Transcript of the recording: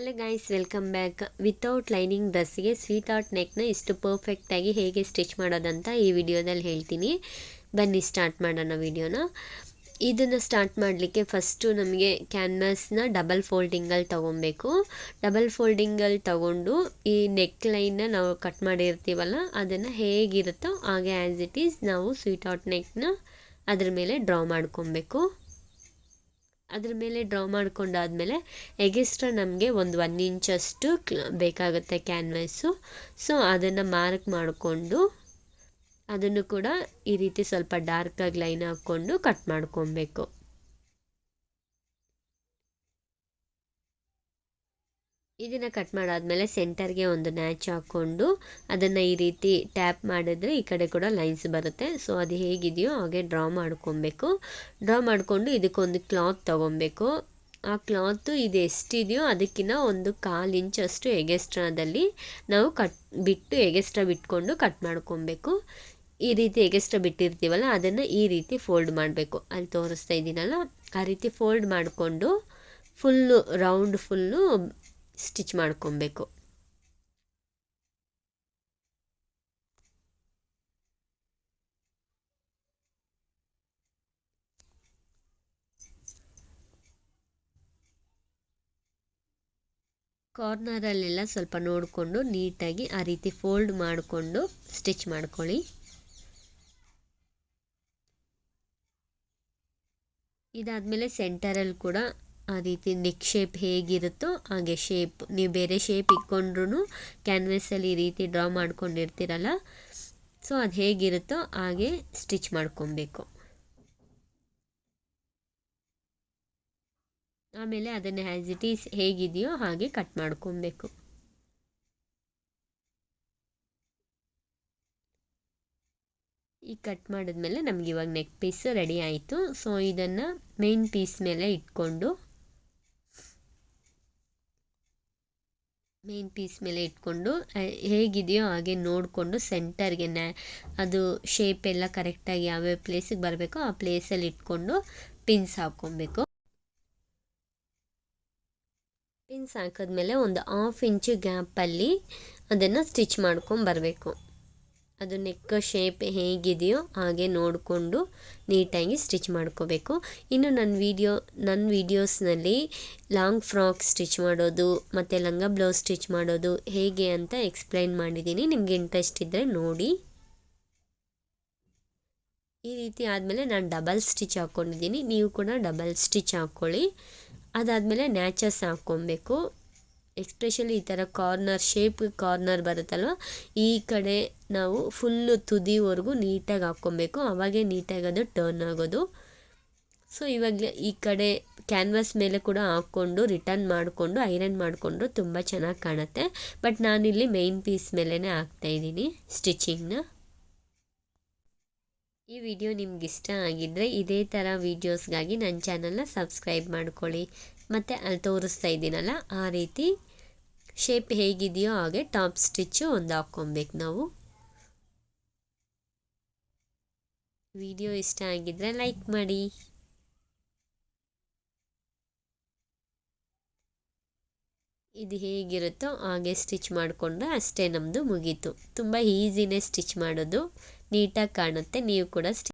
Hello guys, welcome back. Without lining ಡ್ರೆಸ್ಸಿಗೆ sweetheart ನೆಕ್ನ ಇಷ್ಟು ಪರ್ಫೆಕ್ಟಾಗಿ ಹೇಗೆ ಸ್ಟಿಚ್ ಮಾಡೋದಂತ ಈ ವಿಡಿಯೋದಲ್ಲಿ ಹೇಳ್ತೀನಿ. ಬನ್ನಿ ಸ್ಟಾರ್ಟ್ ಮಾಡೋಣ ವಿಡಿಯೋನ. ಇದನ್ನು ಸ್ಟಾರ್ಟ್ ಮಾಡಲಿಕ್ಕೆ ಫಸ್ಟು ನಮಗೆ ಕ್ಯಾನ್ವಾಸ್ನ ಡಬಲ್ ಫೋಲ್ಡಿಂಗಲ್ಲಿ ತೊಗೊಬೇಕು. ಡಬಲ್ ಫೋಲ್ಡಿಂಗಲ್ಲಿ ತೊಗೊಂಡು ಈ ನೆಕ್ ಲೈನ್ನ ನಾವು ಕಟ್ ಮಾಡಿರ್ತೀವಲ್ಲ ಅದನ್ನು ಹೇಗಿರುತ್ತೋ ಹಾಗೆ ಆ್ಯಸ್ ಇಟ್ ಈಸ್ ನಾವು ಸ್ವೀಟ್ ಆರ್ಟ್ ನೆಕ್ನ ಅದ್ರ ಮೇಲೆ ಡ್ರಾ ಮಾಡ್ಕೊಬೇಕು. ಅದ್ರ ಮೇಲೆ ಡ್ರಾ ಮಾಡ್ಕೊಂಡಾದಮೇಲೆ ಎಗಿಸ್ಟ್ರಾ ನಮಗೆ ಒಂದು 1 ಇಂಚಷ್ಟು ಬೇಕಾಗುತ್ತೆ ಕ್ಯಾನ್ವಾಸು. ಸೊ ಅದನ್ನು ಮಾರ್ಕ್ ಮಾಡಿಕೊಂಡು ಅದನ್ನು ಕೂಡ ಈ ರೀತಿ ಸ್ವಲ್ಪ ಡಾರ್ಕಾಗಿ ಲೈನ್ ಹಾಕ್ಕೊಂಡು ಕಟ್ ಮಾಡ್ಕೊಬೇಕು. ಇದನ್ನು ಕಟ್ ಮಾಡಾದಮೇಲೆ ಸೆಂಟರ್ಗೆ ಒಂದು ನ್ಯಾಚ್ ಹಾಕ್ಕೊಂಡು ಅದನ್ನು ಈ ರೀತಿ ಟ್ಯಾಪ್ ಮಾಡಿದ್ರೆ ಈ ಕಡೆ ಕೂಡ ಲೈನ್ಸ್ ಬರುತ್ತೆ. ಸೊ ಅದು ಹೇಗಿದೆಯೋ ಹಾಗೆ ಡ್ರಾ ಮಾಡ್ಕೊಬೇಕು. ಡ್ರಾ ಮಾಡಿಕೊಂಡು ಇದಕ್ಕೊಂದು ಕ್ಲಾತ್ ತೊಗೊಬೇಕು. ಆ ಕ್ಲಾತು ಇದು ಎಷ್ಟಿದೆಯೋ ಅದಕ್ಕಿಂತ ಒಂದು 1/4 ಇಂಚಷ್ಟು ಎಗೆಸ್ಟ್ರಾದಲ್ಲಿ ನಾವು ಎಗೆಸ್ಟ್ರಾ ಬಿಟ್ಕೊಂಡು ಕಟ್ ಮಾಡ್ಕೊಬೇಕು. ಈ ರೀತಿ ಎಗೆಸ್ಟ್ರಾ ಬಿಟ್ಟಿರ್ತೀವಲ್ಲ ಅದನ್ನು ಈ ರೀತಿ ಫೋಲ್ಡ್ ಮಾಡಬೇಕು. ಅಲ್ಲಿ ತೋರಿಸ್ತಾ ಇದ್ದೀನಲ್ಲ ಆ ರೀತಿ ಫೋಲ್ಡ್ ಮಾಡಿಕೊಂಡು ರೌಂಡ್ ಫುಲ್ಲು ಸ್ಟಿಚ್ ಮಾಡ್ಕೊಬೇಕು. ಕಾರ್ನರಲ್ಲೆಲ್ಲ ಸ್ವಲ್ಪ ನೋಡಿಕೊಂಡು ನೀಟಾಗಿ ಆ ರೀತಿ ಫೋಲ್ಡ್ ಮಾಡಿಕೊಂಡು ಸ್ಟಿಚ್ ಮಾಡ್ಕೊಳ್ಳಿ. ಇದಾದಮೇಲೆ ಸೆಂಟರಲ್ಲಿ ಕೂಡ ಆ ರೀತಿ ನೆಕ್ ಶೇಪ್ ಹೇಗಿರುತ್ತೋ ಹಾಗೆ ಶೇಪ್, ನೀವು ಬೇರೆ ಶೇಪ್ ಇಟ್ಕೊಂಡ್ರೂ ಕ್ಯಾನ್ವಾಸಲ್ಲಿ ಈ ರೀತಿ ಡ್ರಾ ಮಾಡ್ಕೊಂಡಿರ್ತೀರಲ್ಲ, ಸೊ ಅದು ಹೇಗಿರುತ್ತೋ ಹಾಗೆ ಸ್ಟಿಚ್ ಮಾಡ್ಕೊಬೇಕು. ಆಮೇಲೆ ಅದನ್ನು ಆ್ಯಸ್ ಇಟ್ ಈಸ್ ಹೇಗಿದೆಯೋ ಹಾಗೆ ಕಟ್ ಮಾಡ್ಕೊಬೇಕು. ಈ ಕಟ್ ಮಾಡಿದ್ಮೇಲೆ ನಮ್ಗೆ ಇವಾಗ ನೆಕ್ ಪೀಸ್ ರೆಡಿ ಆಯಿತು. ಸೊ ಇದನ್ನು ಮೇನ್ ಪೀಸ್ ಮೇಲೆ ಇಟ್ಕೊಂಡು ಹೇಗಿದೆಯೋ ಹಾಗೆ ನೋಡಿಕೊಂಡು ಸೆಂಟರ್ಗೆ ಅದು ಶೇಪ್ ಎಲ್ಲ ಕರೆಕ್ಟಾಗಿ ಯಾವ್ಯಾವ ಪ್ಲೇಸಿಗೆ ಬರಬೇಕೋ ಆ ಪ್ಲೇಸಲ್ಲಿ ಇಟ್ಕೊಂಡು ಪಿನ್ಸ್ ಹಾಕ್ಕೊಬೇಕು. ಪಿನ್ಸ್ ಹಾಕಿದ್ಮೇಲೆ ಒಂದು 1/2 ಇಂಚು ಗ್ಯಾಪಲ್ಲಿ ಅದನ್ನು ಸ್ಟಿಚ್ ಮಾಡ್ಕೊಂಬರಬೇಕು. ಅದು ನೆಕ್ ಶೇಪ್ ಹೇಗಿದೆಯೋ ಹಾಗೆ ನೋಡಿಕೊಂಡು ನೀಟಾಗಿ ಸ್ಟಿಚ್ ಮಾಡ್ಕೋಬೇಕು. ಇನ್ನು ನನ್ನ ವೀಡಿಯೋಸ್ನಲ್ಲಿ ಲಾಂಗ್ ಫ್ರಾಕ್ ಸ್ಟಿಚ್ ಮಾಡೋದು ಮತ್ತು ಲಂಗ ಬ್ಲೌಸ್ ಸ್ಟಿಚ್ ಮಾಡೋದು ಹೇಗೆ ಅಂತ ಎಕ್ಸ್ಪ್ಲೈನ್ ಮಾಡಿದ್ದೀನಿ. ನಿಮಗೆ ಇಂಟ್ರೆಸ್ಟ್ ಇದ್ದರೆ ನೋಡಿ. ಈ ರೀತಿ ಆದಮೇಲೆ ನಾನು ಡಬಲ್ ಸ್ಟಿಚ್ ಹಾಕ್ಕೊಂಡಿದ್ದೀನಿ, ನೀವು ಕೂಡ ಡಬಲ್ ಸ್ಟಿಚ್ ಹಾಕ್ಕೊಳ್ಳಿ. ಅದಾದಮೇಲೆ ನ್ಯಾಚಸ್ ಹಾಕ್ಕೊಬೇಕು. ಎಸ್ಪೆಷಲಿ ಈ ಥರ ಕಾರ್ನರ್ ಬರುತ್ತಲ್ವ, ಈ ಕಡೆ ನಾವು ಫುಲ್ಲು ತುದಿವರೆಗೂ ನೀಟಾಗಿ ಹಾಕ್ಕೊಬೇಕು. ಆವಾಗೇ ನೀಟಾಗಿ ಅದು ಟರ್ನ್ ಆಗೋದು. ಸೊ ಇವಾಗಲೇ ಈ ಕಡೆ ಕ್ಯಾನ್ವಾಸ್ ಮೇಲೆ ಕೂಡ ಹಾಕ್ಕೊಂಡು ರಿಟರ್ನ್ ಮಾಡಿಕೊಂಡು ಐರನ್ ಮಾಡಿಕೊಂಡ್ರು ತುಂಬ ಚೆನ್ನಾಗಿ ಕಾಣುತ್ತೆ. ಬಟ್ ನಾನಿಲ್ಲಿ ಮೇನ್ ಪೀಸ್ ಮೇಲೇ ಹಾಕ್ತಾಯಿದ್ದೀನಿ ಸ್ಟಿಚಿಂಗ್ನ. ಈ ವಿಡಿಯೋ ನಿಮ್ಗೆ ಇಷ್ಟ ಆಗಿದ್ದರೆ ಇದೇ ಥರ ವೀಡಿಯೋಸ್ಗಾಗಿ ನನ್ನ ಚಾನಲ್ನ ಸಬ್ಸ್ಕ್ರೈಬ್ ಮಾಡ್ಕೊಳ್ಳಿ. ಮತ್ತು ಅಲ್ಲಿ ತೋರಿಸ್ತಾ ಇದ್ದೀನಲ್ಲ ಆ ರೀತಿ ಶೇಪ್ ಹೇಗಿದೆಯೋ ಹಾಗೆ ಟಾಪ್ ಸ್ಟಿಚ್ಚು ಒಂದು ಹಾಕ್ಕೊಬೇಕು ನಾವು. ವಿಡಿಯೋ ಇಷ್ಟ ಆಗಿದ್ದರೆ ಲೈಕ್ ಮಾಡಿ. ಇದು ಹೇಗಿರುತ್ತೋ ಹಾಗೆ ಸ್ಟಿಚ್ ಮಾಡಿಕೊಂಡ್ರೆ ಅಷ್ಟೇ, ನಮ್ಮದು ಮುಗೀತು. ತುಂಬ ಈಸಿನೇ ಸ್ಟಿಚ್ ಮಾಡೋದು, ನೀಟಾಗಿ ಕಾಣುತ್ತೆ. ನೀವು ಕೂಡ